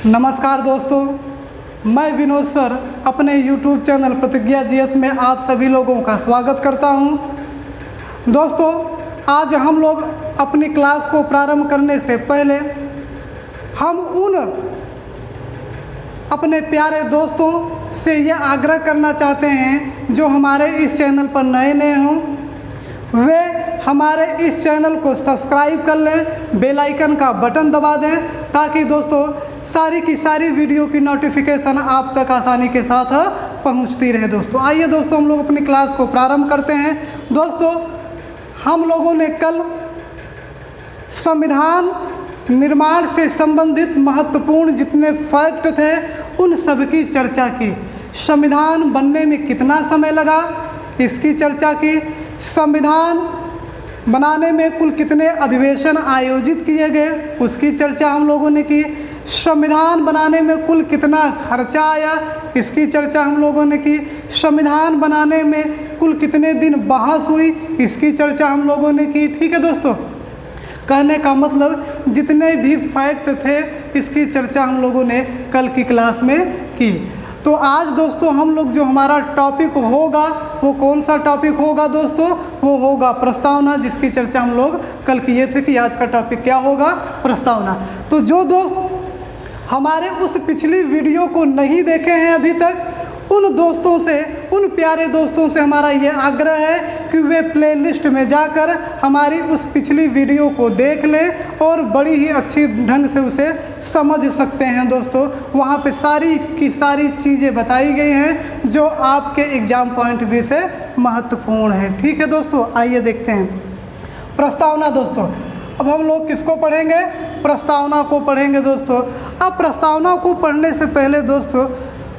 नमस्कार दोस्तों, मैं विनोद सर अपने YouTube चैनल प्रतिज्ञा जीएस में आप सभी लोगों का स्वागत करता हूं। दोस्तों, आज हम लोग अपनी क्लास को प्रारंभ करने से पहले हम उन अपने प्यारे दोस्तों से यह आग्रह करना चाहते हैं जो हमारे इस चैनल पर नए हों, वे हमारे इस चैनल को सब्सक्राइब कर लें, बेल आइकन का बटन दबा दें ताकि दोस्तों सारी की सारी वीडियो की नोटिफिकेशन आप तक आसानी के साथ पहुंचती रहे। दोस्तों आइए दोस्तों हम लोग अपनी क्लास को प्रारंभ करते हैं। दोस्तों, हम लोगों ने कल संविधान निर्माण से संबंधित महत्वपूर्ण जितने फैक्ट थे उन सब की चर्चा की। संविधान बनने में कितना समय लगा इसकी चर्चा की। संविधान बनाने में कुल कितने अधिवेशन आयोजित किए गए उसकी चर्चा हम लोगों ने की। संविधान बनाने में कुल कितना खर्चा आया इसकी चर्चा हम लोगों ने की। संविधान बनाने में कुल कितने दिन बहस हुई इसकी चर्चा हम लोगों ने की। ठीक है दोस्तों, कहने का मतलब जितने भी फैक्ट थे इसकी चर्चा हम लोगों ने कल की क्लास में की। तो आज दोस्तों हम लोग जो हमारा टॉपिक होगा वो कौन सा टॉपिक होगा दोस्तों? वो होगा प्रस्तावना, जिसकी चर्चा हम लोग कल किए थे कि आज का टॉपिक क्या होगा, प्रस्तावना। तो जो दोस्त हमारे उस पिछली वीडियो को नहीं देखे हैं अभी तक, उन दोस्तों से, उन प्यारे दोस्तों से हमारा ये आग्रह है कि वे प्लेलिस्ट में जाकर हमारी उस पिछली वीडियो को देख लें और बड़ी ही अच्छी ढंग से उसे समझ सकते हैं। दोस्तों वहाँ पे सारी की सारी चीज़ें बताई गई हैं जो आपके एग्ज़ाम पॉइंट व्यू से महत्वपूर्ण है। ठीक है दोस्तों, आइए देखते हैं प्रस्तावना। दोस्तों अब हम लोग किसको पढ़ेंगे? प्रस्तावना को पढ़ेंगे। दोस्तों अब प्रस्तावना को पढ़ने से पहले दोस्तों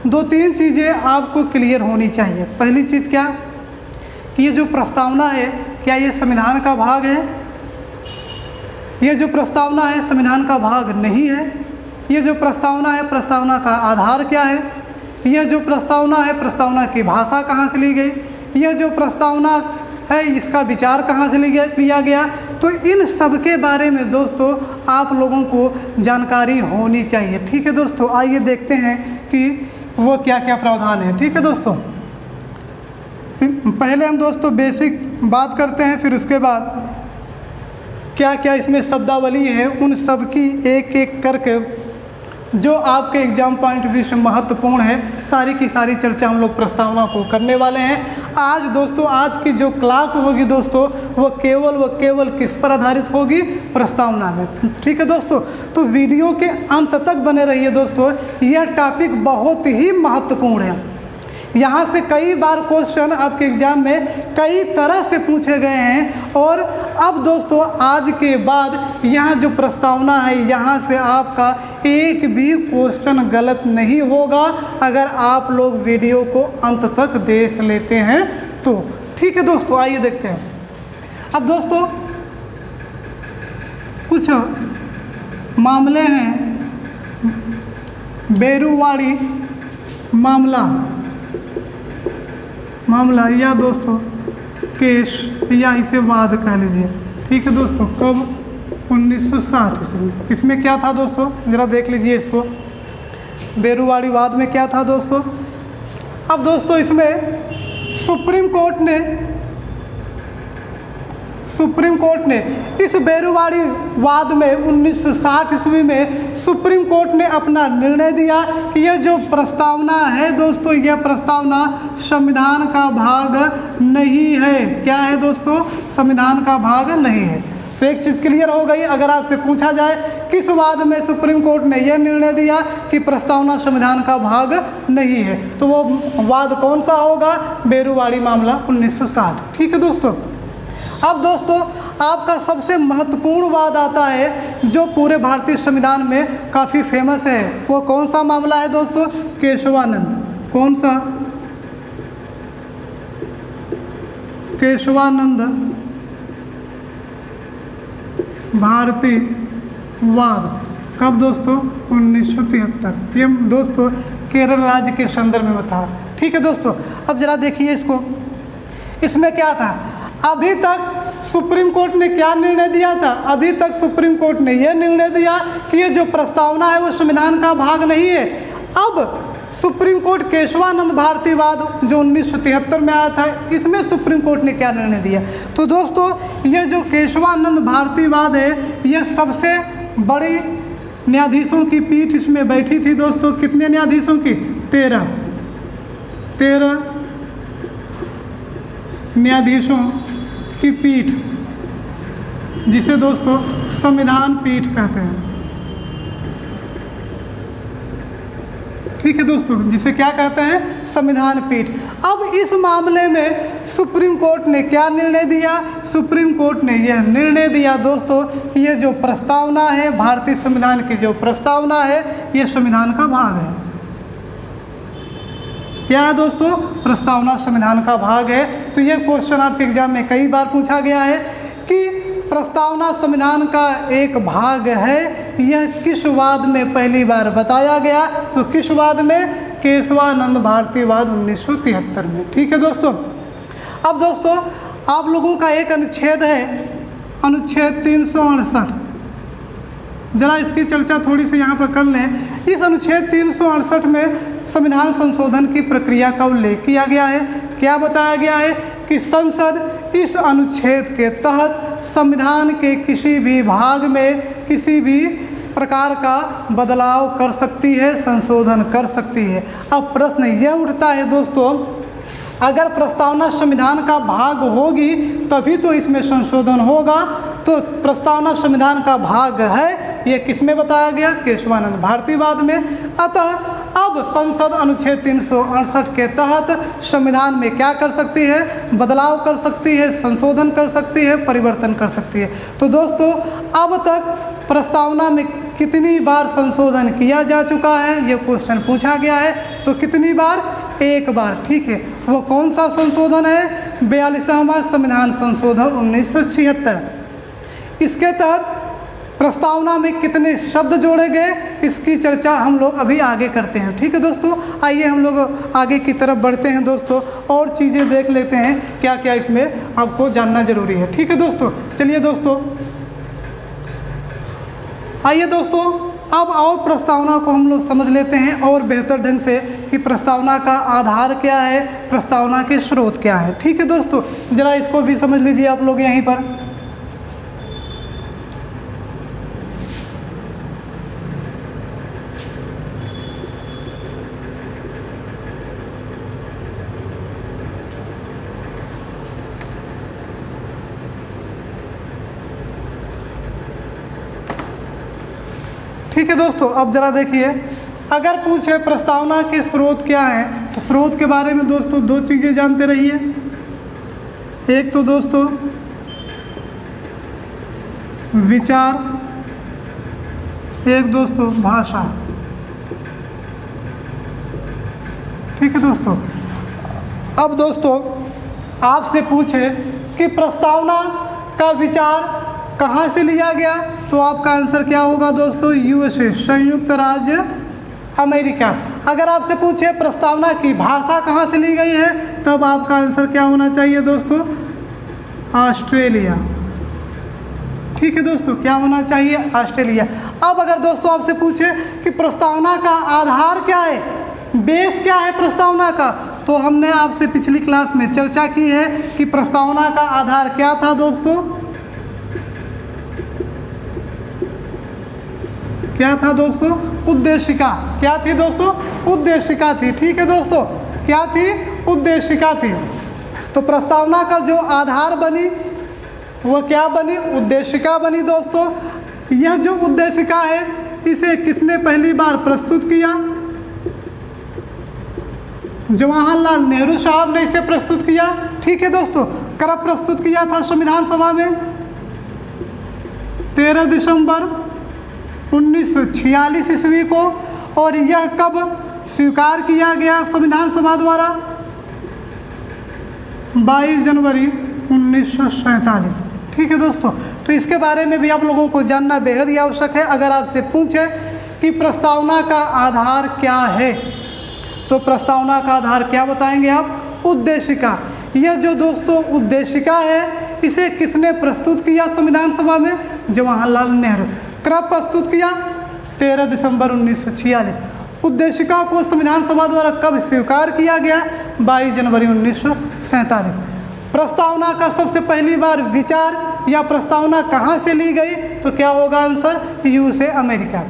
दो तीन चीज़ें आपको क्लियर होनी चाहिए। पहली चीज़ क्या कि ये जो प्रस्तावना है क्या ये संविधान का भाग है? ये जो प्रस्तावना है संविधान का भाग नहीं है। ये जो प्रस्तावना है प्रस्तावना का आधार क्या है? यह जो प्रस्तावना है प्रस्तावना की भाषा कहाँ से ली गई? यह जो प्रस्तावना है इसका विचार कहाँ से लिया गया? तो इन सब के बारे में दोस्तों आप लोगों को जानकारी होनी चाहिए। ठीक है दोस्तों, आइए देखते हैं कि वो क्या क्या प्रावधान है। ठीक है दोस्तों, पहले हम दोस्तों बेसिक बात करते हैं, फिर उसके बाद क्या क्या इसमें शब्दावली है उन सब की एक एक करके जो आपके एग्जाम पॉइंट व्यू से महत्वपूर्ण है सारी की सारी चर्चा हम लोग प्रस्तावना को करने वाले हैं। आज दोस्तों आज की जो क्लास होगी दोस्तों वो केवल किस पर आधारित होगी? प्रस्तावना में। ठीक है दोस्तों, तो वीडियो के अंत तक बने रहिए दोस्तों, यह टॉपिक बहुत ही महत्वपूर्ण है। यहाँ से कई बार क्वेश्चन आपके एग्जाम में कई तरह से पूछे गए हैं और अब दोस्तों आज के बाद यहाँ जो प्रस्तावना है यहाँ से आपका एक भी क्वेश्चन गलत नहीं होगा अगर आप लोग वीडियो को अंत तक देख लेते हैं तो। ठीक है दोस्तों, आइए देखते हैं। अब दोस्तों कुछ मामले हैं, बेरुवाड़ी मामला या दोस्तों केस या इसे वाद कह लीजिए। ठीक है दोस्तों, कब? 1960 ईस्वी। इसमें क्या था दोस्तों ज़रा देख लीजिए इसको, बेरुवाड़ी वाद में क्या था दोस्तों। अब दोस्तों इसमें सुप्रीम कोर्ट ने इस बेरुवाड़ी वाद में 1960 ईस्वी में सुप्रीम कोर्ट ने अपना निर्णय दिया कि यह जो प्रस्तावना है दोस्तों यह प्रस्तावना संविधान का भाग नहीं है। क्या है दोस्तों? संविधान का भाग नहीं है। तो एक चीज़ क्लियर हो गई। अगर आपसे पूछा जाए किस वाद में सुप्रीम कोर्ट ने यह निर्णय दिया कि प्रस्तावना संविधान का भाग नहीं है तो वो वाद कौन सा होगा? बेरुवाड़ी मामला 1960। ठीक है दोस्तों, अब दोस्तों आपका सबसे महत्वपूर्ण वाद आता है जो पूरे भारतीय संविधान में काफ़ी फेमस है। वो कौन सा मामला है दोस्तों? केशवानंद। कौन सा? केशवानंद भारतीय वाद। कब दोस्तों? 1973। ये दोस्तों केरल राज्य के संदर्भ में था। ठीक है दोस्तों, अब जरा देखिए इसको। इसमें क्या था? अभी तक सुप्रीम कोर्ट ने क्या निर्णय दिया था? अभी तक सुप्रीम कोर्ट ने यह निर्णय दिया कि ये जो प्रस्तावना है वो संविधान का भाग नहीं है। अब सुप्रीम कोर्ट केशवानंद भारतीवाद जो 1973 में आया था, इसमें सुप्रीम कोर्ट ने क्या निर्णय दिया? तो दोस्तों ये जो केशवानंद भारतीवाद है, ये सबसे बड़ी न्यायाधीशों की पीठ इसमें बैठी थी दोस्तों। कितने न्यायाधीशों की? 13 न्यायाधीशों की पीठ, जिसे दोस्तों संविधान पीठ कहते हैं। ठीक है दोस्तों, जिसे क्या कहते हैं? संविधान पीठ। अब इस मामले में सुप्रीम कोर्ट ने क्या निर्णय दिया? सुप्रीम कोर्ट ने यह निर्णय दिया दोस्तों कि ये जो प्रस्तावना है, भारतीय संविधान की जो प्रस्तावना है, ये संविधान का भाग है। क्या है दोस्तों? प्रस्तावना संविधान का भाग है। तो यह क्वेश्चन आपके एग्जाम में कई बार पूछा गया है कि प्रस्तावना संविधान का एक भाग है, यह किस वाद में पहली बार बताया गया? तो किस वाद में? केशवानंद भारतीवाद 1973 में। ठीक है दोस्तों। अब दोस्तों आप लोगों का एक अनुच्छेद है, अनुच्छेद 368। जरा इसकी चर्चा थोड़ी सी यहाँ पर कर लें। इस अनुच्छेद 368 में संविधान संशोधन की प्रक्रिया का उल्लेख किया गया है। क्या बताया गया है? कि संसद इस अनुच्छेद के तहत संविधान के किसी भी भाग में किसी भी प्रकार का बदलाव कर सकती है, संशोधन कर सकती है। अब प्रश्न यह उठता है दोस्तों, अगर प्रस्तावना संविधान का भाग होगी तभी तो इसमें संशोधन होगा। तो प्रस्तावना संविधान का भाग है, ये किस में बताया गया? केशवानंद भारतीवाद में। अतः अब संसद अनुच्छेद 368 के तहत संविधान में क्या कर सकती है? बदलाव कर सकती है, संशोधन कर सकती है, परिवर्तन कर सकती है। तो दोस्तों अब तक प्रस्तावना में कितनी बार संशोधन किया जा चुका है, ये क्वेश्चन पूछा गया है। तो कितनी बार? एक बार। ठीक है, वो कौन सा संशोधन है? 42वां संविधान संशोधन 1976। इसके तहत प्रस्तावना में कितने शब्द जोड़े गए, इसकी चर्चा हम लोग अभी आगे करते हैं। ठीक है दोस्तों, आइए हम लोग आगे की तरफ बढ़ते हैं दोस्तों, और चीज़ें देख लेते हैं क्या क्या इसमें आपको जानना जरूरी है। ठीक है दोस्तों, चलिए दोस्तों, आइए दोस्तों अब और प्रस्तावना को हम लोग समझ लेते हैं और बेहतर ढंग से कि प्रस्तावना का आधार क्या है, प्रस्तावना के स्रोत क्या है। ठीक है दोस्तों, ज़रा इसको भी समझ लीजिए आप लोग यहीं पर। ठीक है दोस्तों, अब ज़रा देखिए, अगर पूछे प्रस्तावना के स्रोत क्या हैं, तो स्रोत के बारे में दोस्तों दो चीज़ें जानते रहिए। एक तो दोस्तों विचार, एक दोस्तों भाषा। ठीक है दोस्तों। अब दोस्तों आपसे पूछे कि प्रस्तावना का विचार कहाँ से लिया गया, तो आपका आंसर क्या होगा दोस्तों? यूएसए, संयुक्त राज्य अमेरिका। अगर आपसे पूछे प्रस्तावना की भाषा कहाँ से ली गई है, तब आपका आंसर क्या होना चाहिए दोस्तों? ऑस्ट्रेलिया। ठीक है दोस्तों, क्या होना चाहिए? ऑस्ट्रेलिया। अब अगर दोस्तों आपसे पूछे कि प्रस्तावना का आधार क्या है, बेस क्या है प्रस्तावना का, तो हमने आपसे पिछली क्लास में चर्चा की है कि प्रस्तावना का आधार क्या था दोस्तों? क्या था दोस्तों? उद्देशिका। क्या थी दोस्तों? उद्देशिका थी। ठीक है दोस्तों, क्या थी? उद्देशिका थी। तो प्रस्तावना का जो आधार बनी वो क्या बनी? उद्देशिका बनी दोस्तों। यह जो उद्देशिका है, इसे किसने पहली बार प्रस्तुत किया? जवाहरलाल नेहरू साहब ने इसे प्रस्तुत किया। ठीक है दोस्तों, कब प्रस्तुत किया था संविधान सभा में? 13 दिसंबर 1946 ईस्वी को। और यह कब स्वीकार किया गया संविधान सभा द्वारा? 22 जनवरी 1947। ठीक है दोस्तों, तो इसके बारे में भी आप लोगों को जानना बेहद ही आवश्यक है। अगर आपसे पूछे कि प्रस्तावना का आधार क्या है, तो प्रस्तावना का आधार क्या बताएंगे आप? उद्देशिका। यह जो दोस्तों उद्देशिका है, इसे किसने प्रस्तुत किया संविधान सभा में? जवाहरलाल नेहरू। कब प्रस्तुत किया? 13 दिसंबर 1946। उद्देशिका को संविधान सभा द्वारा कब स्वीकार किया गया? 22 जनवरी 1947। प्रस्तावना का सबसे पहली बार विचार या प्रस्तावना कहाँ से ली गई? तो क्या होगा आंसर? USA, America.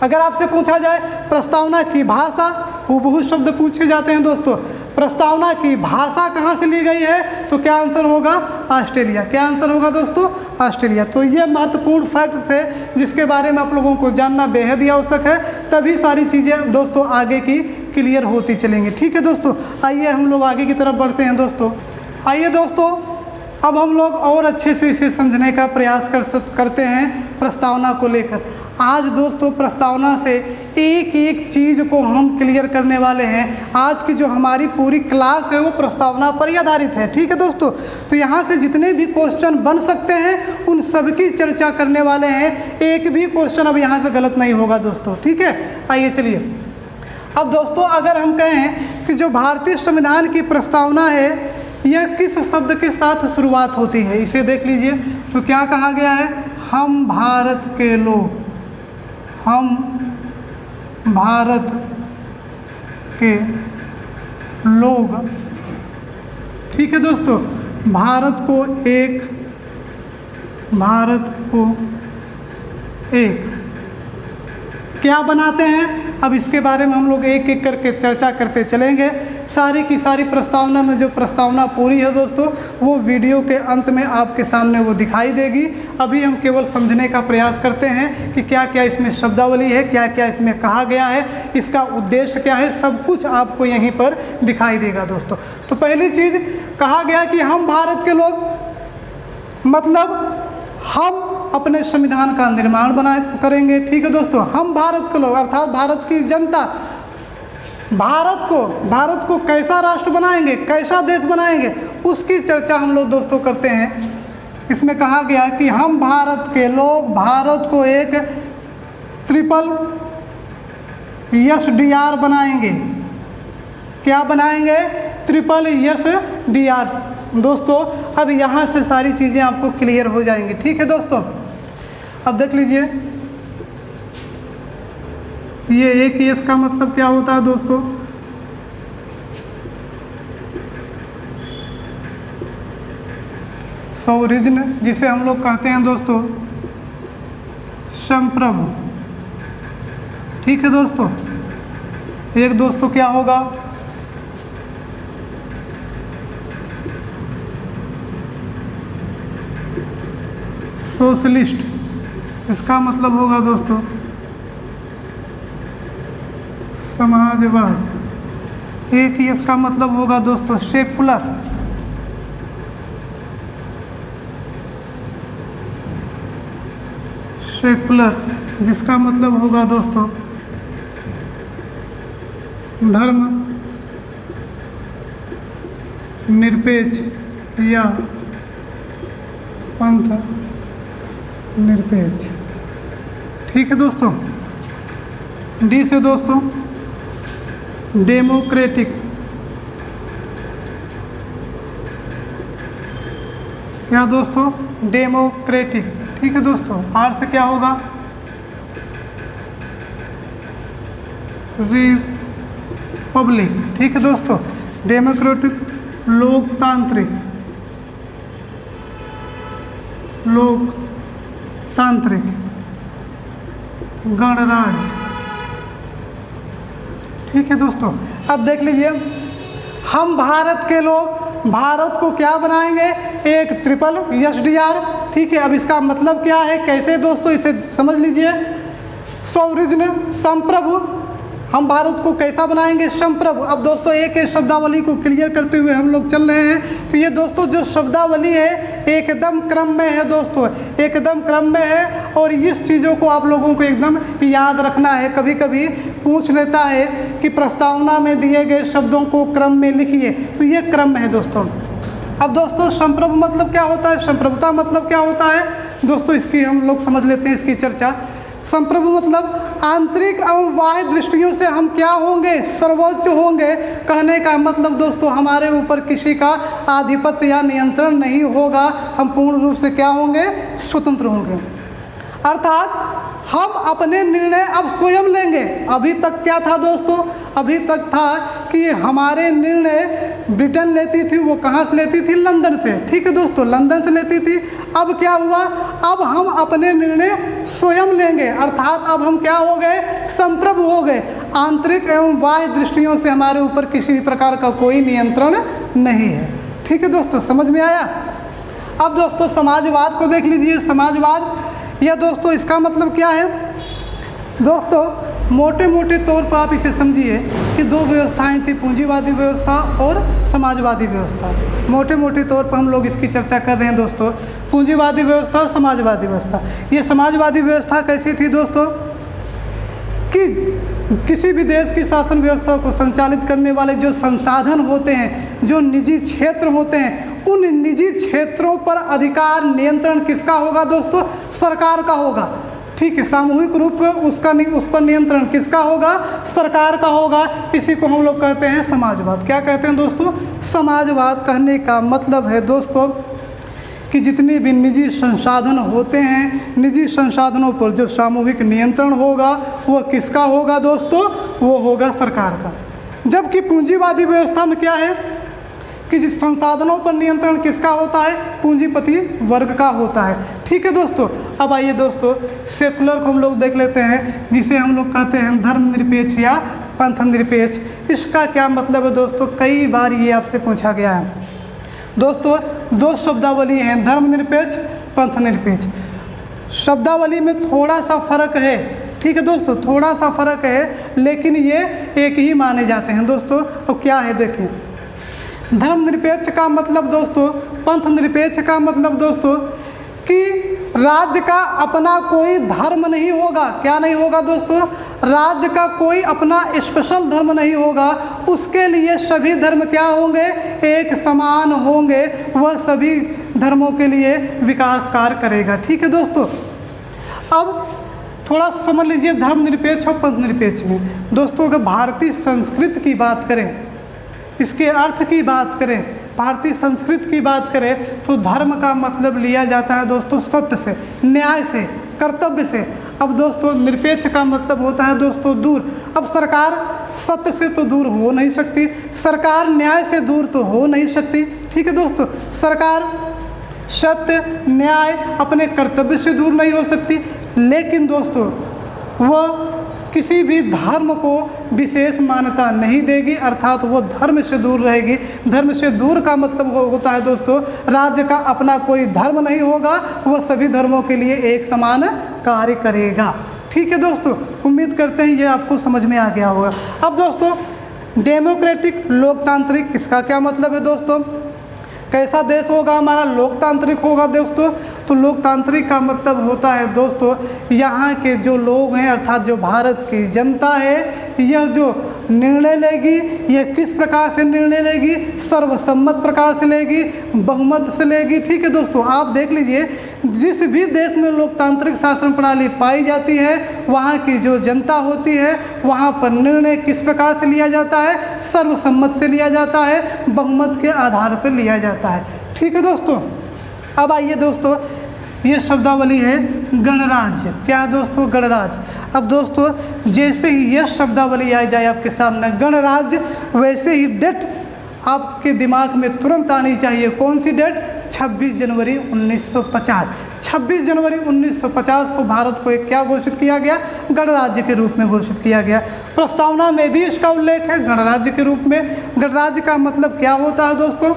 अगर आपसे पूछा जाए प्रस्तावना की भाषा, हूबहू शब्द पूछे जाते हैं दोस्तों, प्रस्तावना की भाषा कहाँ से ली गई है? तो क्या आंसर होगा? ऑस्ट्रेलिया। क्या आंसर होगा दोस्तों? ऑस्ट्रेलिया। तो ये महत्वपूर्ण फैक्ट थे जिसके बारे में आप लोगों को जानना बेहद ही आवश्यक है, तभी सारी चीज़ें दोस्तों आगे की क्लियर होती चलेंगी। ठीक है दोस्तों, आइए हम लोग आगे की तरफ बढ़ते हैं दोस्तों। आइए दोस्तों, अब हम लोग और अच्छे से इसे समझने का प्रयास करते हैं प्रस्तावना को लेकर। आज दोस्तों प्रस्तावना से एक एक चीज़ को हम क्लियर करने वाले हैं। आज की जो हमारी पूरी क्लास है वो प्रस्तावना पर ही आधारित है। ठीक है दोस्तों, तो यहाँ से जितने भी क्वेश्चन बन सकते हैं उन सब की चर्चा करने वाले हैं। एक भी क्वेश्चन अब यहाँ से गलत नहीं होगा दोस्तों। ठीक है, आइए चलिए। अब दोस्तों अगर हम कहें कि जो भारतीय संविधान की प्रस्तावना है यह किस शब्द के साथ शुरुआत होती है, इसे देख लीजिए। तो क्या कहा गया है? हम भारत के लोग, हम भारत के लोग। ठीक है दोस्तों, भारत को एक क्या बनाते हैं? अब इसके बारे में हम लोग एक एक करके चर्चा करते चलेंगे। सारी की सारी प्रस्तावना में जो प्रस्तावना पूरी है दोस्तों वो वीडियो के अंत में आपके सामने वो दिखाई देगी। अभी हम केवल समझने का प्रयास करते हैं कि क्या क्या इसमें शब्दावली है, क्या क्या इसमें कहा गया है, इसका उद्देश्य क्या है, सब कुछ आपको यहीं पर दिखाई देगा दोस्तों। तो पहली चीज़ कहा गया कि हम भारत के लोग, मतलब हम अपने संविधान का निर्माण करेंगे। ठीक है दोस्तों, हम भारत के लोग अर्थात भारत की जनता भारत को कैसा राष्ट्र बनाएंगे, कैसा देश बनाएंगे, उसकी चर्चा हम लोग दोस्तों करते हैं। इसमें कहा गया कि हम भारत के लोग भारत को एक ट्रिपल SDR बनाएंगे। क्या बनाएंगे? Triple SDR। दोस्तों अब यहाँ से सारी चीज़ें आपको क्लियर हो जाएंगी। ठीक है दोस्तों, अब देख लीजिए ये एक S का मतलब क्या होता है दोस्तों? सोवरिज्न, जिसे हम लोग कहते हैं दोस्तों संप्रभु। ठीक है दोस्तों, एक दोस्तों क्या होगा? सोशलिस्ट, इसका मतलब होगा दोस्तों समाजवाद। एक ही इसका मतलब होगा दोस्तों सेकुलर। सेकुलर जिसका मतलब होगा दोस्तों धर्म निरपेक्ष या पंथ निरपेक्ष। ठीक है दोस्तों, डी से दोस्तों डेमोक्रेटिक। क्या दोस्तों? डेमोक्रेटिक। ठीक है दोस्तों, आर से क्या होगा? रिपब्लिक। ठीक है दोस्तों, डेमोक्रेटिक लोकतांत्रिक, लोकतांत्रिक गणराज्य। ठीक है दोस्तों, अब देख लीजिए हम भारत के लोग भारत को क्या बनाएंगे? एक ट्रिपल SDR। ठीक है, अब इसका मतलब क्या है, कैसे दोस्तों इसे समझ लीजिए। सोवरिज्न संप्रभु, हम भारत को कैसा बनाएंगे? संप्रभु। अब दोस्तों एक एक शब्दावली को क्लियर करते हुए हम लोग चल रहे हैं। तो ये दोस्तों जो शब्दावली है एकदम क्रम में है दोस्तों, एकदम क्रम में है। और इस चीज़ों को आप लोगों को एकदम याद रखना है। कभी कभी पूछ लेता है कि प्रस्तावना में दिए गए शब्दों को क्रम में लिखिए, तो ये क्रम में है दोस्तों। अब दोस्तों संप्रभु मतलब क्या होता है? संप्रभुता मतलब क्या होता है दोस्तों? इसकी हम लोग समझ लेते हैं इसकी चर्चा। संप्रभु मतलब आंतरिक एवं बाह्य दृष्टियों से हम क्या होंगे, सर्वोच्च होंगे। कहने का मतलब दोस्तों हमारे ऊपर किसी का आधिपत्य या नियंत्रण नहीं होगा, हम पूर्ण रूप से क्या होंगे, स्वतंत्र होंगे। अर्थात हम अपने निर्णय अब स्वयं लेंगे। अभी तक क्या था दोस्तों, अभी तक था कि हमारे निर्णय ब्रिटेन लेती थी, वो कहाँ से लेती थी, लंदन से। ठीक है दोस्तों, लंदन से लेती थी। अब क्या हुआ, अब हम अपने निर्णय स्वयं लेंगे। अर्थात अब हम क्या हो गए, संप्रभु हो गए। आंतरिक एवं बाह्य दृष्टियों से हमारे ऊपर किसी भी प्रकार का कोई नियंत्रण नहीं है। ठीक है दोस्तों, समझ में आया। अब दोस्तों समाजवाद को देख लीजिए। समाजवाद या दोस्तों इसका मतलब क्या है दोस्तों, मोटे मोटे तौर पर आप इसे समझिए कि दो व्यवस्थाएं थी, पूंजीवादी व्यवस्था और समाजवादी व्यवस्था। मोटे मोटे तौर पर हम लोग इसकी चर्चा कर रहे हैं दोस्तों, पूंजीवादी व्यवस्था और समाजवादी व्यवस्था। ये समाजवादी व्यवस्था कैसी थी दोस्तों कि किसी भी देश की शासन व्यवस्था को संचालित करने वाले जो संसाधन होते हैं, जो निजी क्षेत्र होते हैं, उन निजी क्षेत्रों पर अधिकार नियंत्रण किसका होगा दोस्तों, सरकार का होगा। ठीक है, सामूहिक रूप में उस पर नियंत्रण किसका होगा, सरकार का होगा। इसी को हम लोग कहते हैं समाजवाद। क्या कहते हैं दोस्तों, समाजवाद। कहने का मतलब है दोस्तों कि जितने भी निजी संसाधन होते हैं, निजी संसाधनों पर जो सामूहिक नियंत्रण होगा वो किसका होगा दोस्तों, वो होगा सरकार का। जबकि पूंजीवादी व्यवस्था में क्या है कि जिस संसाधनों पर नियंत्रण किसका होता है, पूंजीपति वर्ग का होता है। ठीक है दोस्तों। अब आइए दोस्तों सेकुलर को हम लोग देख लेते हैं, जिसे हम लोग कहते हैं धर्मनिरपेक्ष या पंथ निरपेक्ष। इसका क्या मतलब है दोस्तों, कई बार ये आपसे पूछा गया है दोस्तों। दो शब्दावली हैं, धर्मनिरपेक्ष, पंथ निरपेक्ष। शब्दावली में थोड़ा सा फर्क है। ठीक है दोस्तों, थोड़ा सा फर्क है, लेकिन ये एक ही माने जाते हैं दोस्तों। अब क्या है देखें, धर्मनिरपेक्ष का मतलब दोस्तों, पंथ निरपेक्ष का मतलब दोस्तों कि राज्य का अपना कोई धर्म नहीं होगा। क्या नहीं होगा दोस्तों, राज्य का कोई अपना स्पेशल धर्म नहीं होगा। उसके लिए सभी धर्म क्या होंगे, एक समान होंगे। वह सभी धर्मों के लिए विकास कार्य करेगा। ठीक है दोस्तों। अब थोड़ा समझ लीजिए धर्मनिरपेक्ष और पंथ निरपेक्ष में दोस्तों, अगर भारतीय संस्कृति की बात करें, इसके अर्थ की बात करें, भारतीय संस्कृति की बात करें, तो धर्म का मतलब लिया जाता है दोस्तों सत्य से, न्याय से, कर्तव्य से। अब दोस्तों निरपेक्ष का मतलब होता है दोस्तों दूर। अब सरकार सत्य से तो दूर हो नहीं सकती, सरकार न्याय से दूर तो हो नहीं सकती। ठीक है दोस्तों, सरकार सत्य, न्याय, अपने कर्तव्य से दूर नहीं हो सकती। लेकिन दोस्तों वह किसी भी धर्म को विशेष मान्यता नहीं देगी, अर्थात वो धर्म से दूर रहेगी। धर्म से दूर का मतलब होता है दोस्तों, राज्य का अपना कोई धर्म नहीं होगा, वह सभी धर्मों के लिए एक समान कार्य करेगा। ठीक है दोस्तों, उम्मीद करते हैं ये आपको समझ में आ गया होगा। अब दोस्तों डेमोक्रेटिक, लोकतांत्रिक, इसका क्या मतलब है दोस्तों, कैसा देश होगा हमारा, लोकतांत्रिक होगा दोस्तों। तो लोकतांत्रिक का मतलब होता है दोस्तों, यहाँ के जो लोग हैं, अर्थात जो भारत की जनता है, यह जो निर्णय लेगी, यह किस प्रकार से निर्णय लेगी, सर्वसम्मत प्रकार से लेगी, बहुमत से लेगी। ठीक है दोस्तों, आप देख लीजिए जिस भी देश में लोकतांत्रिक शासन प्रणाली पाई जाती है, वहाँ की जो जनता होती है, वहाँ पर निर्णय किस प्रकार से लिया जाता है, सर्वसम्मत से लिया जाता है, बहुमत के आधार पर लिया जाता है। ठीक है दोस्तों। अब आइए दोस्तों, ये शब्दावली है गणराज्य। क्या है दोस्तों, गणराज्य। अब दोस्तों जैसे ही यह शब्दावली आ जाए आपके सामने गणराज्य, वैसे ही डेट आपके दिमाग में तुरंत आनी चाहिए। कौन सी डेट, 26 जनवरी 1950। 26 जनवरी 1950 को भारत को एक क्या घोषित किया गया, गणराज्य के रूप में घोषित किया गया। प्रस्तावना में भी इसका उल्लेख है गणराज्य के रूप में। गणराज्य का मतलब क्या होता है दोस्तों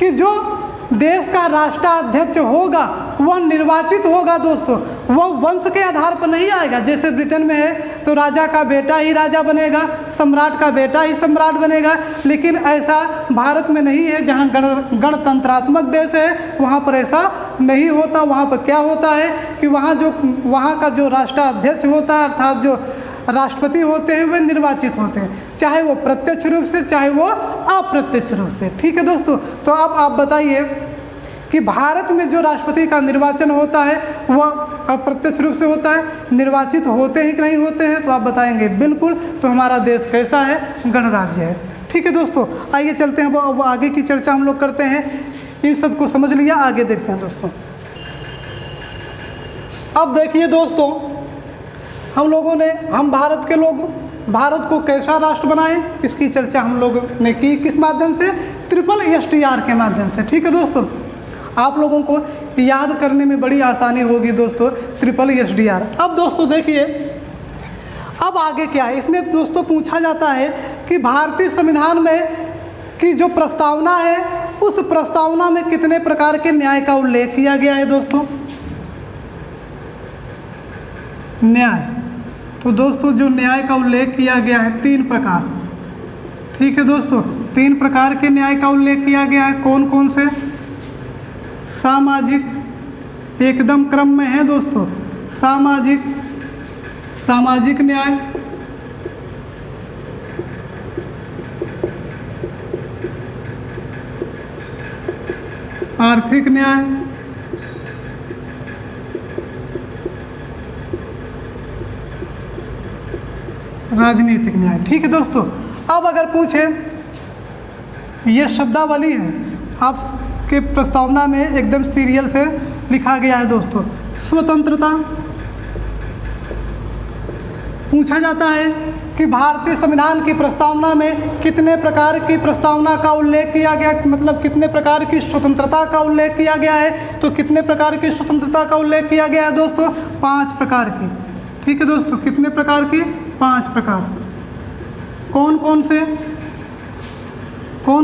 कि जो देश का राष्ट्राध्यक्ष होगा वह निर्वाचित होगा दोस्तों, वह वंश के आधार पर नहीं आएगा। जैसे ब्रिटेन में है तो राजा का बेटा ही राजा बनेगा, सम्राट का बेटा ही सम्राट बनेगा, लेकिन ऐसा भारत में नहीं है। जहाँ गणतंत्रात्मक देश है वहाँ पर ऐसा नहीं होता। वहाँ पर क्या होता है कि वहाँ का जो राष्ट्राध्यक्ष होता है, अर्थात जो राष्ट्रपति होते हैं, वे निर्वाचित होते हैं, चाहे वो प्रत्यक्ष रूप से चाहे वो अप्रत्यक्ष रूप से। ठीक है दोस्तों। तो अब आप बताइए कि भारत में जो राष्ट्रपति का निर्वाचन होता है वह अप्रत्यक्ष रूप से होता है, निर्वाचित होते हैं कि नहीं होते हैं, तो आप बताएंगे बिल्कुल। तो हमारा देश कैसा है? गणराज्य है। ठीक है दोस्तों, आइए चलते हैं, वो आगे की चर्चा हम लोग करते हैं। इन सबको समझ लिया, आगे देखते हैं दोस्तों। अब देखिए दोस्तों, हम भारत के लोग भारत को कैसा राष्ट्र बनाए, इसकी चर्चा हम लोग ने की। किस माध्यम से? ट्रिपल SDR के माध्यम से। ठीक है दोस्तों, आप लोगों को याद करने में बड़ी आसानी होगी दोस्तों, ट्रिपल SDR। अब दोस्तों देखिए, अब आगे क्या है इसमें दोस्तों, पूछा जाता है कि भारतीय संविधान में की जो प्रस्तावना है, उस प्रस्तावना में कितने प्रकार के न्याय का उल्लेख किया गया है दोस्तों? न्याय, तो दोस्तों जो न्याय का उल्लेख किया गया है 3 प्रकार। ठीक है दोस्तों, 3 प्रकार के न्याय का उल्लेख किया गया है। कौन कौन से? सामाजिक, एकदम क्रम में है दोस्तों, सामाजिक न्याय, आर्थिक न्याय, राजनीतिक न्याय। ठीक है दोस्तों, अब अगर पूछें, ये शब्दावली है आपके प्रस्तावना में एकदम सीरियल से लिखा गया है दोस्तों। स्वतंत्रता, पूछा जाता है कि भारतीय संविधान की प्रस्तावना में कितने प्रकार की प्रस्तावना का उल्लेख किया गया, मतलब कितने प्रकार की स्वतंत्रता का उल्लेख किया गया है। तो कितने प्रकार की स्वतंत्रता का उल्लेख किया गया है दोस्तों? 5 प्रकार की। ठीक है दोस्तों, कितने प्रकार की? 5 प्रकार। कौन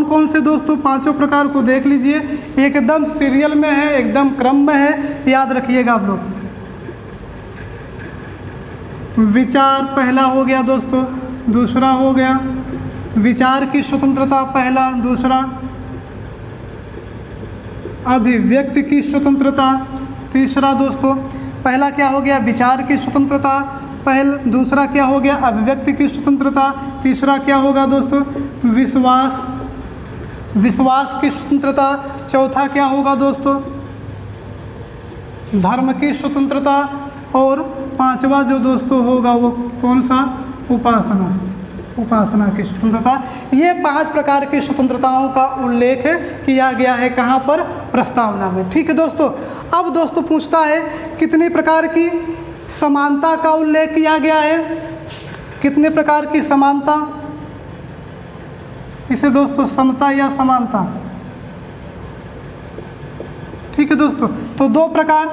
कौन से दोस्तों? 5 प्रकार को देख लीजिए, एकदम सीरियल में है, एकदम क्रम में है, याद रखिएगा आप लोग। विचार पहला हो गया दोस्तों, दूसरा हो गया विचार की स्वतंत्रता पहला, दूसरा अभिव्यक्ति की स्वतंत्रता तीसरा दोस्तों। पहला क्या हो गया? विचार की स्वतंत्रता, दूसरा क्या हो गया? अभिव्यक्ति की स्वतंत्रता, तीसरा क्या होगा दोस्तों? विश्वास की स्वतंत्रता, चौथा क्या होगा दोस्तों? धर्म की स्वतंत्रता, और 5वां जो दोस्तों होगा वो कौन सा? उपासना की स्वतंत्रता। ये 5 प्रकार की स्वतंत्रताओं का उल्लेख किया गया है कहाँ पर? प्रस्तावना में। ठीक है दोस्तों, अब दोस्तों पूछता है कितने प्रकार की समानता का उल्लेख किया गया है? कितने प्रकार की समानता? इसे दोस्तों समता या समानता। ठीक है दोस्तों, तो 2 प्रकार।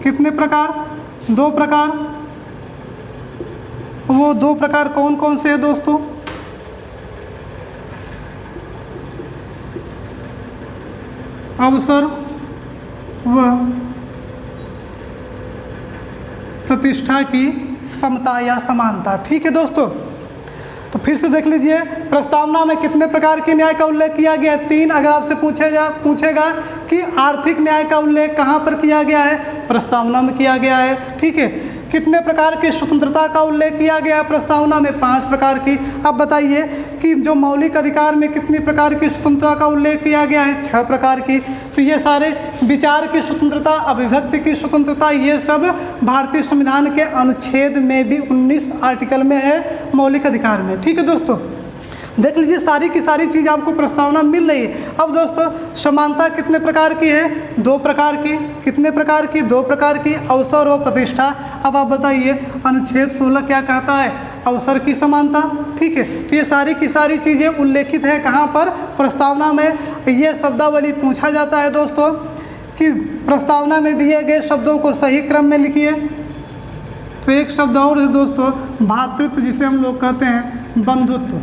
कितने प्रकार? 2 प्रकार। वो 2 प्रकार कौन कौन से हैं दोस्तों? अवसर व प्रतिष्ठा की समता या समानता। ठीक है दोस्तों, तो फिर से देख लीजिए, प्रस्तावना में कितने प्रकार के न्याय का उल्लेख किया गया है? 3। अगर आपसे पूछेगा कि आर्थिक न्याय का उल्लेख कहाँ पर किया गया है? प्रस्तावना में किया गया है। ठीक है, कितने प्रकार की स्वतंत्रता का उल्लेख किया गया है प्रस्तावना में? 5 प्रकार की। अब बताइए कि जो मौलिक अधिकार में कितनी प्रकार की स्वतंत्रता का उल्लेख किया गया है? 6 प्रकार की। तो ये सारे विचार की स्वतंत्रता, अभिव्यक्ति की स्वतंत्रता, ये सब भारतीय संविधान के अनुच्छेद में भी 19 आर्टिकल में है, मौलिक अधिकार में। ठीक है दोस्तों, देख लीजिए सारी की सारी चीज़ आपको प्रस्तावना मिल रही है। अब दोस्तों समानता कितने प्रकार की है? 2 प्रकार की। कितने प्रकार की? 2 प्रकार की, अवसर और प्रतिष्ठा। अब आप बताइए अनुच्छेद 16 क्या कहता है? अवसर की समानता। ठीक है, तो ये सारी की सारी चीज़ें उल्लेखित है कहाँ पर? प्रस्तावना में। ये शब्दावली पूछा जाता है दोस्तों कि प्रस्तावना में दिए गए शब्दों को सही क्रम में लिखिए। तो एक शब्द और है दोस्तों, भातृत्व, जिसे हम लोग कहते हैं बंधुत्व।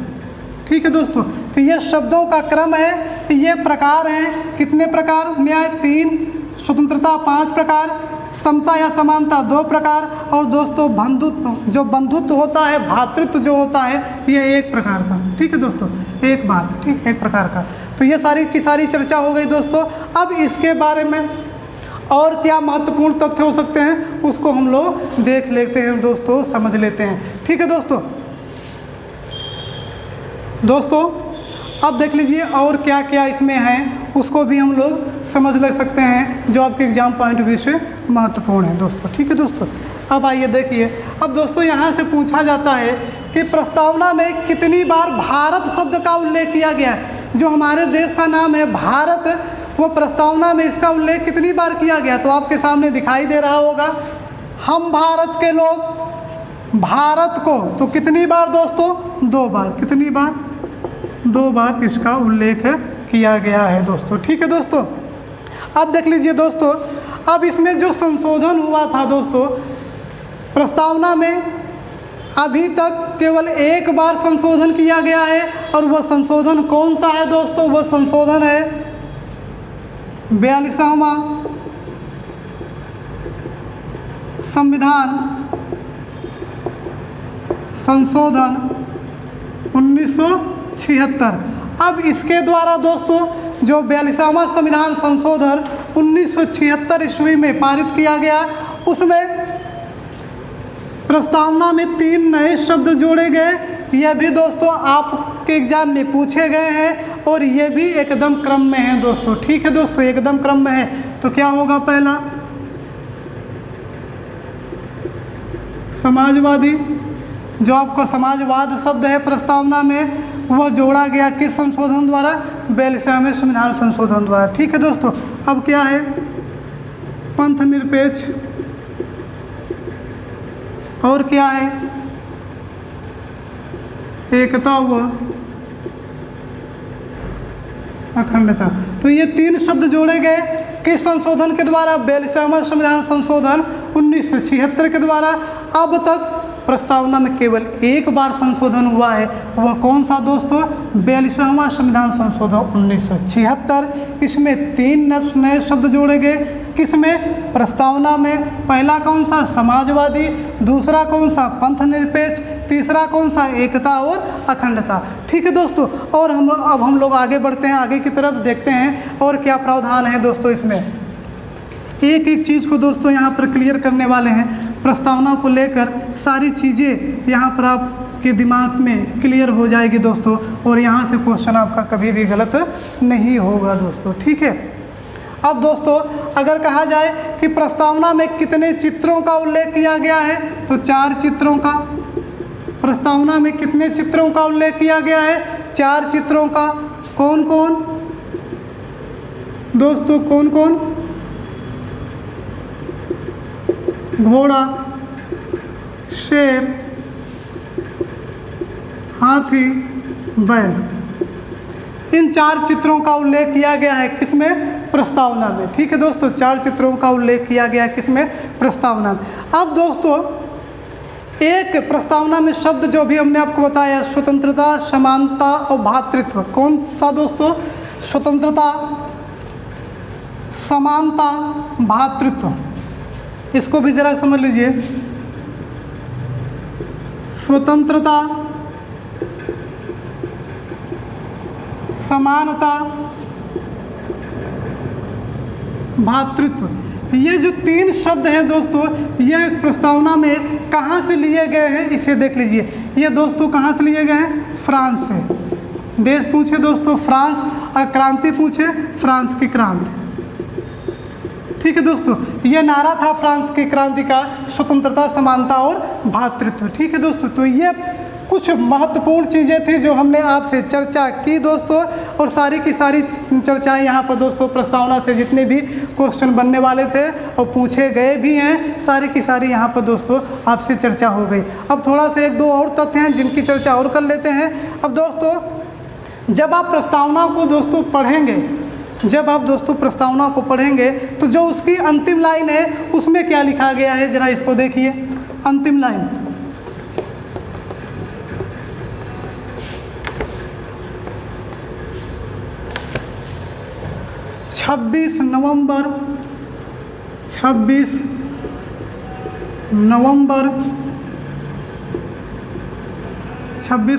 ठीक है दोस्तों, तो ये शब्दों का क्रम है, ये प्रकार हैं। कितने प्रकार? न्याय 3, स्वतंत्रता 5 प्रकार, समता या समानता 2 प्रकार, और दोस्तों बंधुत्व, जो बंधुत्व होता है, भातृत्व जो होता है, ये 1 प्रकार का। ठीक है दोस्तों, एक बार, ठीक, 1 प्रकार का। तो ये सारी की सारी चर्चा हो गई दोस्तों। अब इसके बारे में और क्या महत्वपूर्ण तथ्य हो सकते हैं उसको हम लोग देख लेते हैं दोस्तों, समझ लेते हैं। ठीक है दोस्तों, अब देख लीजिए और क्या क्या इसमें है उसको भी हम लोग समझ ले सकते हैं, जो आपके एग्जाम पॉइंट ऑफ व्यू से महत्वपूर्ण है दोस्तों। ठीक है दोस्तों, अब आइए देखिए, अब दोस्तों यहाँ से पूछा जाता है कि प्रस्तावना में कितनी बार भारत शब्द का उल्लेख किया गया है। जो हमारे देश का नाम है भारत, वो प्रस्तावना में इसका उल्लेख कितनी बार किया गया, तो आपके सामने दिखाई दे रहा होगा, हम भारत के लोग भारत को, तो कितनी बार दोस्तों, 2 बार। कितनी बार, 2 बार इसका उल्लेख किया गया है दोस्तों। ठीक है दोस्तों, अब देख लीजिए दोस्तों, अब इसमें जो संशोधन हुआ था दोस्तों, प्रस्तावना में अभी तक केवल 1 बार संशोधन किया गया है, और वह संशोधन कौन सा है दोस्तों, वह संशोधन है 42वां संविधान संशोधन 1976। अब इसके द्वारा दोस्तों जो 42वां संविधान संशोधन 1976 ईस्वी में पारित किया गया, उसमें प्रस्तावना में 3 नए शब्द जोड़े गए। यह भी दोस्तों आपके एग्जाम में पूछे गए हैं, और ये भी एकदम क्रम में है दोस्तों। ठीक है दोस्तों, एकदम क्रम में है। तो क्या होगा, पहला समाजवादी, जो आपका समाजवाद शब्द है प्रस्तावना में, वह जोड़ा गया किस संशोधन द्वारा, 42वें संविधान संशोधन द्वारा। ठीक है दोस्तों, अब क्या है, पंथ निरपेक्ष, और क्या है, एकता व अखंडता। तो ये 3 शब्द जोड़े गए किस संशोधन के द्वारा, 42वां संविधान संशोधन 1976 के द्वारा। अब तक प्रस्तावना में केवल 1 बार संशोधन हुआ है, वह कौन सा दोस्तों, 42वां संविधान संशोधन 1976। इसमें 3 नए शब्द जोड़े गए, किसमें, प्रस्तावना में। पहला कौन सा, समाजवादी, दूसरा कौन सा, पंथ निरपेक्ष, तीसरा कौन सा, एकता और अखंडता। ठीक है दोस्तों, और अब हम लोग आगे बढ़ते हैं, आगे की तरफ देखते हैं और क्या प्रावधान है दोस्तों इसमें। एक एक चीज़ को दोस्तों यहाँ पर क्लियर करने वाले हैं। प्रस्तावना को लेकर सारी चीज़ें यहाँ पर आपके दिमाग में क्लियर हो जाएगी दोस्तों, और यहाँ से क्वेश्चन आपका कभी भी गलत नहीं होगा दोस्तों। ठीक है, अब दोस्तों अगर कहा जाए कि प्रस्तावना में कितने चित्रों का उल्लेख किया गया है, तो 4 चित्रों का। प्रस्तावना में कितने चित्रों का उल्लेख किया गया है, 4 चित्रों का। कौन कौन दोस्तों, कौन कौन, घोड़ा, शेर, हाथी, बैल। इन 4 चित्रों का उल्लेख किया गया है किसमें, प्रस्तावना में। ठीक है दोस्तों, 4 चित्रों का उल्लेख किया गया है किसमें, प्रस्तावना में। अब दोस्तों एक प्रस्तावना में शब्द जो भी हमने आपको बताया, स्वतंत्रता, समानता और भ्रातृत्व। कौन सा दोस्तों, स्वतंत्रता, समानता, भ्रातृत्व। इसको भी जरा समझ लीजिए, स्वतंत्रता, समानता, भ्रातृत्व। ये जो 3 शब्द हैं दोस्तों, ये प्रस्तावना में कहाँ से लिए गए हैं, इसे देख लीजिए। ये दोस्तों कहाँ से लिए गए हैं, फ्रांस से। देश पूछे दोस्तों फ्रांस, और क्रांति पूछे फ्रांस की क्रांति। ठीक है दोस्तों, ये नारा था फ्रांस की क्रांति का, स्वतंत्रता, समानता और भ्रातृत्व। ठीक है दोस्तों, तो ये कुछ महत्वपूर्ण चीज़ें थी जो हमने आपसे चर्चा की दोस्तों, और सारी की सारी चर्चाएं यहाँ पर दोस्तों प्रस्तावना से जितने भी क्वेश्चन बनने वाले थे और पूछे गए भी हैं, सारी की सारी यहाँ पर दोस्तों आपसे चर्चा हो गई। अब थोड़ा सा 1-2 और तथ्य हैं जिनकी चर्चा और कर लेते हैं। अब दोस्तों जब आप प्रस्तावना को दोस्तों पढ़ेंगे, जब आप दोस्तों प्रस्तावना को पढ़ेंगे तो जो उसकी अंतिम लाइन है उसमें क्या लिखा गया है, जरा इसको देखिए। अंतिम लाइन, छब्बीस नवंबर 26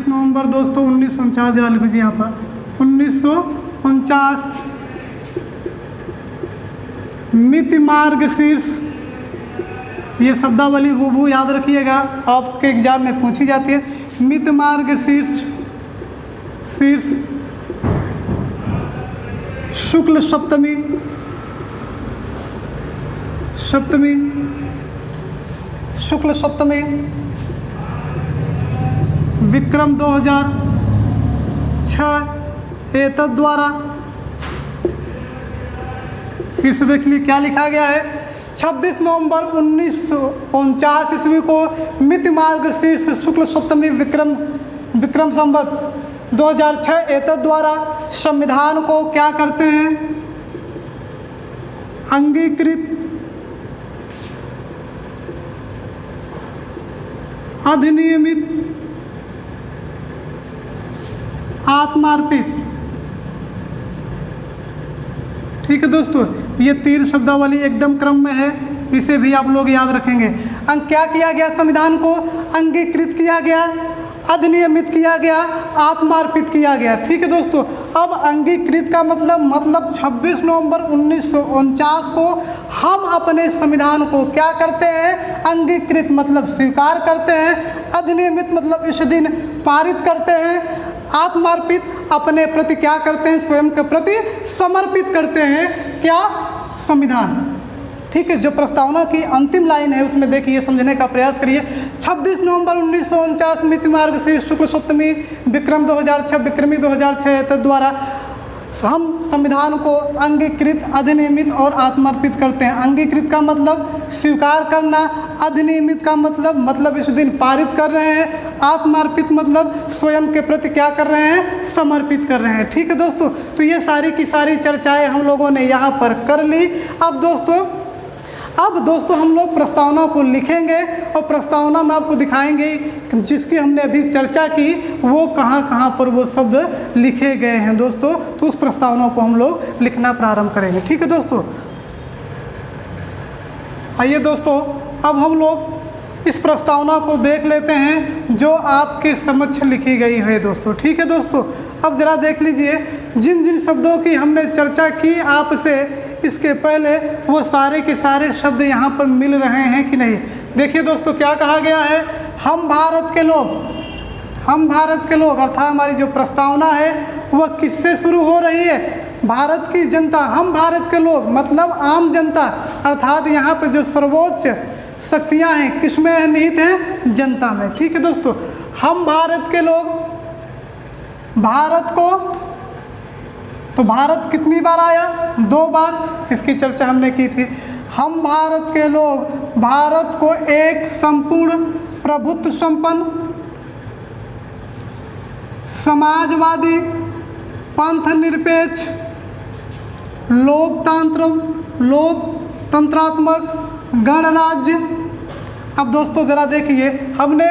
नवंबर दोस्तों 1949, जरा लिख लीजिए यहाँ पर 1949। मित मार्ग शीर्ष, ये शब्दावली हूबहू याद रखिएगा, आपके एग्जाम में पूछी जाती है। मित मार्ग शीर्ष शुक्ल सप्तमी, शुक्ल सप्तमी, विक्रम 2006 एतद् द्वारा। फिर से देख लीजिए क्या लिखा गया है। 26 नवंबर 1949 ईस्वी को मिति मार्गशीर्ष शुक्ल सप्तमी विक्रम संवत 2006 एतद् द्वारा संविधान को क्या करते हैं, अंगीकृत, अधिनियमित, आत्मार्पित। ठीक है दोस्तों, ये 3 शब्दावली एकदम क्रम में है, इसे भी आप लोग याद रखेंगे। क्या किया गया, संविधान को अंगीकृत किया गया, अधिनियमित किया गया, आत्मार्पित किया गया। ठीक है दोस्तों, अब अंगीकृत का मतलब 26 नवंबर 1949 को हम अपने संविधान को क्या करते हैं, अंगीकृत मतलब स्वीकार करते हैं, अधिनियमित मतलब इस दिन पारित करते हैं, आत्मार्पित अपने प्रति क्या करते हैं, स्वयं के प्रति समर्पित करते हैं, क्या, संविधान। ठीक है, जो प्रस्तावना की अंतिम लाइन है उसमें देखिए, समझने का प्रयास करिए। 26 नवंबर 1949 मिति मार्गशीर्ष शुक्ल सप्तमी विक्रम 2006 विक्रमी 2006 द्वारा हम संविधान को अंगीकृत, अधिनियमित और आत्मार्पित करते हैं। अंगीकृत का मतलब स्वीकार करना, अधिनियमित का मतलब इस दिन पारित कर रहे हैं, आत्मार्पित मतलब स्वयं के प्रति क्या कर रहे हैं, समर्पित कर रहे हैं। ठीक है दोस्तों, तो ये सारी की सारी चर्चाएं हम लोगों ने यहाँ पर कर ली। अब दोस्तों हम लोग प्रस्तावना को लिखेंगे और प्रस्तावना में आपको दिखाएंगे जिसकी हमने अभी चर्चा की वो कहाँ पर वो शब्द लिखे गए हैं दोस्तों। तो उस प्रस्तावना को हम लोग लिखना प्रारंभ करेंगे। ठीक है दोस्तों, आइए दोस्तों अब हम लोग इस प्रस्तावना को देख लेते हैं जो आपके समक्ष लिखी गई है दोस्तों। ठीक है दोस्तों, अब ज़रा देख लीजिए जिन जिन शब्दों की हमने चर्चा की आपसे इसके पहले, वो सारे के सारे शब्द यहाँ पर मिल रहे हैं कि नहीं। देखिए दोस्तों क्या कहा गया है, हम भारत के लोग अर्थात हमारी जो प्रस्तावना है वह किससे शुरू हो रही है, भारत की जनता, हम भारत के लोग मतलब आम जनता, अर्थात यहाँ पे जो सर्वोच्च शक्तियाँ हैं किसमें निहित हैं, जनता में। ठीक है दोस्तों, हम भारत के लोग, भारत को, तो भारत कितनी बार आया, 2 बार, इसकी चर्चा हमने की थी। हम भारत के लोग भारत को एक संपूर्ण प्रभुत्व संपन्न, समाजवादी, पंथ निरपेक्ष, लोकतंत्रात्मक गणराज्य। अब दोस्तों ज़रा देखिए, हमने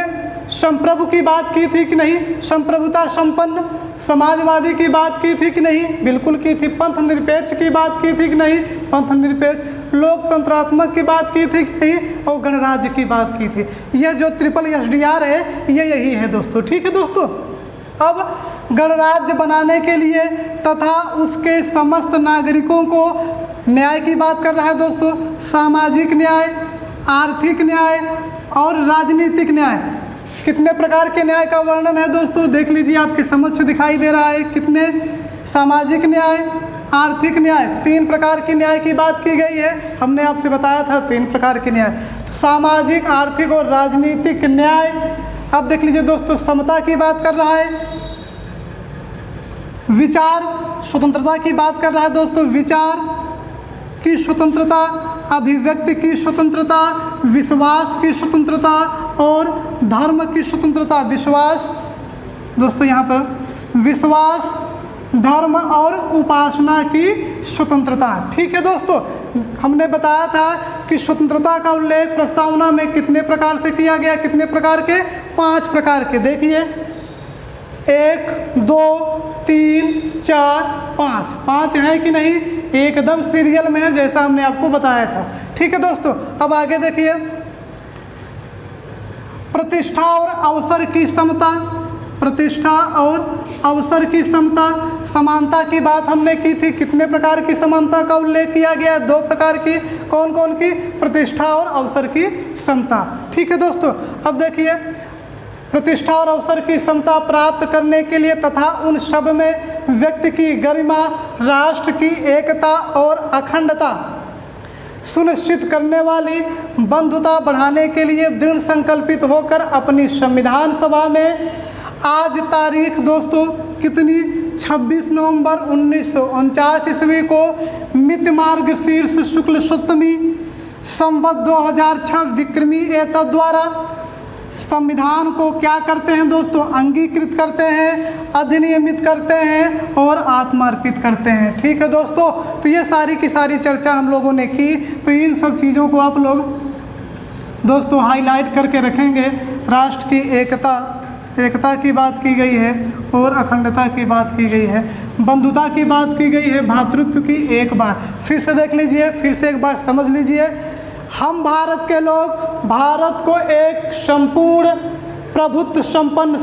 संप्रभु की बात की थी कि नहीं, संप्रभुता संपन्न, समाजवादी की बात की थी कि नहीं, बिल्कुल की थी। पंथ निरपेक्ष की बात की थी कि नहीं, पंथ निरपेक्ष, लोकतंत्रात्मक की बात की थी कि नहीं, और गणराज्य की बात की थी। यह जो SSSR है ये यही है दोस्तों। ठीक है दोस्तों, अब गणराज्य बनाने के लिए तथा उसके समस्त नागरिकों को न्याय की बात कर रहा है दोस्तों, सामाजिक न्याय, आर्थिक न्याय और राजनीतिक न्याय। कितने प्रकार के न्याय का वर्णन है दोस्तों, देख लीजिए आपके समक्ष दिखाई दे रहा है। कितने, सामाजिक न्याय, आर्थिक न्याय, 3 प्रकार के न्याय की बात की गई है। हमने आपसे बताया था 3 प्रकार के न्याय, तो सामाजिक, आर्थिक और राजनीतिक न्याय। अब देख लीजिए दोस्तों, समता की बात कर रहा है, विचार स्वतंत्रता की बात कर रहा है दोस्तों, विचार की स्वतंत्रता, अभिव्यक्ति की स्वतंत्रता, विश्वास की स्वतंत्रता और धर्म की स्वतंत्रता। विश्वास दोस्तों, यहाँ पर विश्वास, धर्म और उपासना की स्वतंत्रता। ठीक है दोस्तों, हमने बताया था कि स्वतंत्रता का उल्लेख प्रस्तावना में कितने प्रकार से किया गया, कितने प्रकार के, 5 प्रकार के। देखिए 1, 2, 3, 4, 5 है कि नहीं, एकदम सीरियल में है जैसा हमने आपको बताया था। ठीक है दोस्तों, अब आगे देखिए, प्रतिष्ठा और अवसर की समता, प्रतिष्ठा और अवसर की समता, समानता की बात हमने की थी। कितने प्रकार की समानता का उल्लेख किया गया है, 2 प्रकार की। कौन कौन की, प्रतिष्ठा और अवसर की समता। ठीक है दोस्तों, अब देखिए, प्रतिष्ठा और अवसर की समता प्राप्त करने के लिए तथा उन सब में व्यक्ति की गरिमा, राष्ट्र की एकता और अखंडता सुनिश्चित करने वाली, बंधुता बढ़ाने के लिए दृढ़ संकल्पित होकर अपनी संविधान सभा में आज तारीख दोस्तों कितनी 26 नवंबर 1949 ईस्वी को मित मार्गशीर्ष शुक्ल सप्तमी संवत 2006 विक्रमी एतद द्वारा संविधान को क्या करते हैं दोस्तों, अंगीकृत करते हैं, अधिनियमित करते हैं और आत्मार्पित करते हैं। ठीक है दोस्तों, तो ये सारी की सारी चर्चा हम लोगों ने की। तो इन सब चीज़ों को आप लोग दोस्तों हाईलाइट करके रखेंगे। राष्ट्र की एकता की बात की गई है और अखंडता की बात की गई है, बंधुता की बात की गई है, भातृत्व की एक बार फिर से देख लीजिए, फिर से एक बार समझ लीजिए। हम भारत के लोग भारत को एक संपूर्ण प्रभुत्व संपन्न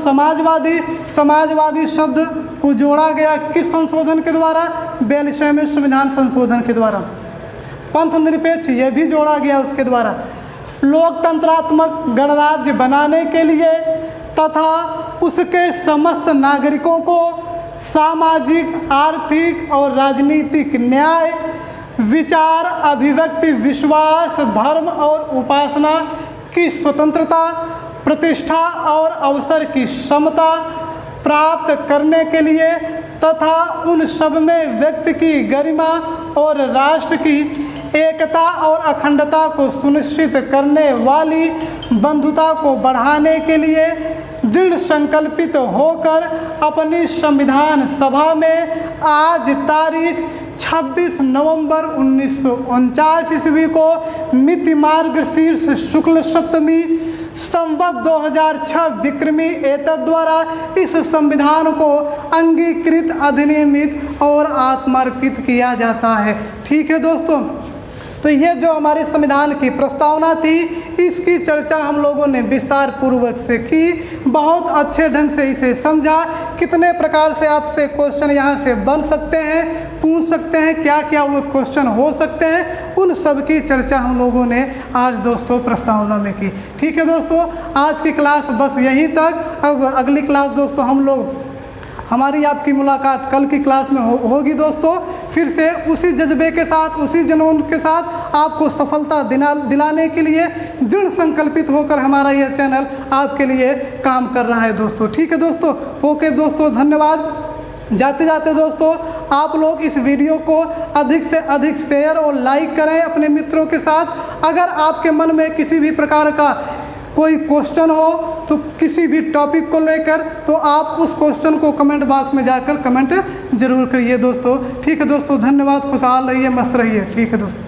समाजवादी शब्द को जोड़ा गया किस संशोधन के द्वारा, 42वें संविधान संशोधन के द्वारा। पंथ निरपेक्ष ये भी जोड़ा गया उसके द्वारा। लोकतंत्रात्मक गणराज्य बनाने के लिए तथा उसके समस्त नागरिकों को सामाजिक, आर्थिक और राजनीतिक न्याय, विचार, अभिव्यक्ति, विश्वास, धर्म और उपासना की स्वतंत्रता, प्रतिष्ठा और अवसर की समता प्राप्त करने के लिए तथा उन सब में व्यक्ति की गरिमा और राष्ट्र की एकता और अखंडता को सुनिश्चित करने वाली बंधुता को बढ़ाने के लिए दृढ़ संकल्पित होकर अपनी संविधान सभा में आज तारीख 26 नवंबर 1949 ईस्वी को मिति मार्गशीर्ष शुक्ल सप्तमी संवत 2006 विक्रमी एतद द्वारा इस संविधान को अंगीकृत, अधिनियमित और आत्मार्पित किया जाता है। ठीक है दोस्तों, तो ये जो हमारे संविधान की प्रस्तावना थी, इसकी चर्चा हम लोगों ने विस्तार पूर्वक से की, बहुत अच्छे ढंग से इसे समझा। कितने प्रकार से आपसे क्वेश्चन यहाँ से बन सकते हैं, पूछ सकते हैं, क्या क्या वो क्वेश्चन हो सकते हैं, उन सब की चर्चा हम लोगों ने आज दोस्तों प्रस्तावना में की। ठीक है दोस्तों, आज की क्लास बस यहीं तक। अब अगली क्लास दोस्तों हमारी आपकी मुलाकात कल की क्लास में होगी दोस्तों। फिर से उसी जज्बे के साथ, उसी जुनून के साथ आपको सफलता दिलाने के लिए दृढ़ संकल्पित होकर हमारा यह चैनल आपके लिए काम कर रहा है दोस्तों। ठीक है दोस्तों, ओके दोस्तों, धन्यवाद। जाते जाते दोस्तों आप लोग इस वीडियो को अधिक से अधिक शेयर और लाइक करें अपने मित्रों के साथ। अगर आपके मन में किसी भी प्रकार का कोई क्वेश्चन हो तो किसी भी टॉपिक को लेकर, तो आप उस क्वेश्चन को कमेंट बॉक्स में जाकर कमेंट जरूर करिए दोस्तों। ठीक है दोस्तों, धन्यवाद, खुशहाल रहिए, मस्त रहिए। ठीक है दोस्तों।